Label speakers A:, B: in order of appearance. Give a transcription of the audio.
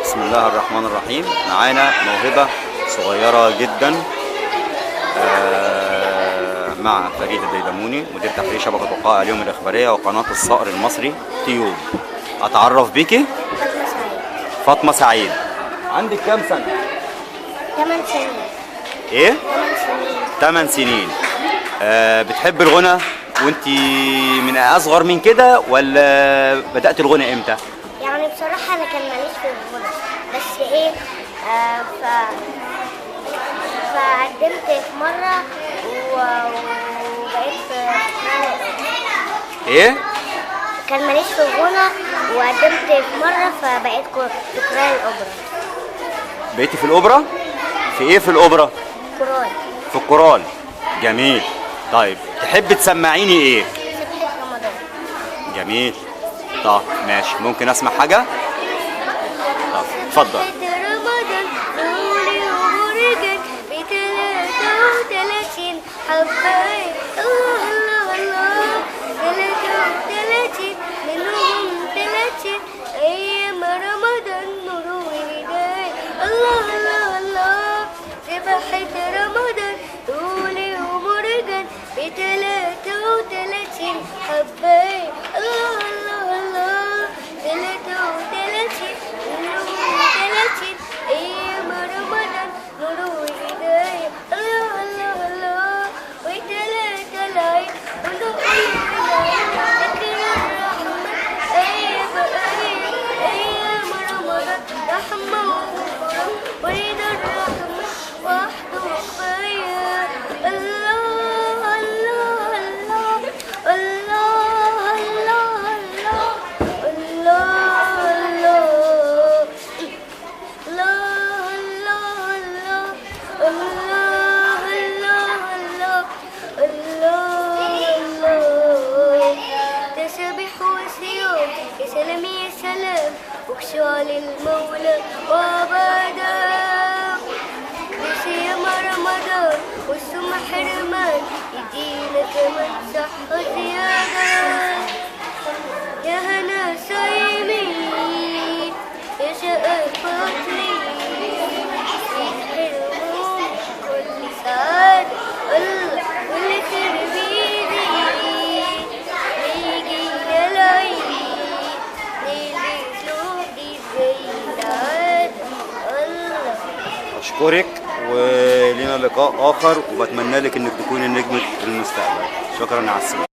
A: بسم الله الرحمن الرحيم. معانا موهبة صغيرة جدا مع فريدة الديدموني مدير تحرير شبكة وقائع اليوم الإخبارية وقناة الصقر المصري تيوب. أتعرف بيكي؟ فاطمة سعيد. عندك كام سنة؟
B: 8 سنين.
A: إيه؟
B: 8 سنين.
A: 8 سنين. بتحب الغنى وانتي من أصغر من كده ولا بدأت الغنى إمتى؟
B: يعني بصراحة أنا كان ماليش في الغنى، بس إيه فقدمت في مرة وبقيت في
A: إيه؟
B: كان ماليش في الغنى وقدمت في مرة فبقيت في كورال الأوبرا.
A: بقيتي في الأوبرا؟ في إيه في الأوبرا؟
B: كورال.
A: في الكورال. جميل. طيب تحب تسمعيني إيه؟
B: سبحة رمضان.
A: جميل. طب ماشي، ممكن أسمع حاجة؟ طب اتفضل.
B: رمضان نوري ومرجان ب33 حباية الله الله الله 33 منهم 30 أيام رمضان نور وهداية الله الله الله سبحة رمضان نوري ومرجان ب33 حباية الله الله الله 33 أيام رمضان نور وهداية الله الله الله وتلاتة العيد ونقول العيد ذكر الرحمة أيام رمضان رحمة وغفران ورضا الرحمة وحده كفاية الله الله الله الله الله الله يا سلام يا سلام وخشوع للمولى وعبادة بصيام رمضان والصوم حرمان يدينا كمان صحة زيادة يا هنا صايمين يا شقاء فاطرين يحرمون كل سعادة الله واللي تربيني يجينا العيد
A: أشكرك ولينا لقاء آخر وبتمنى لك إنك تكوني نجمة المستقبل. شكرا على السلامة.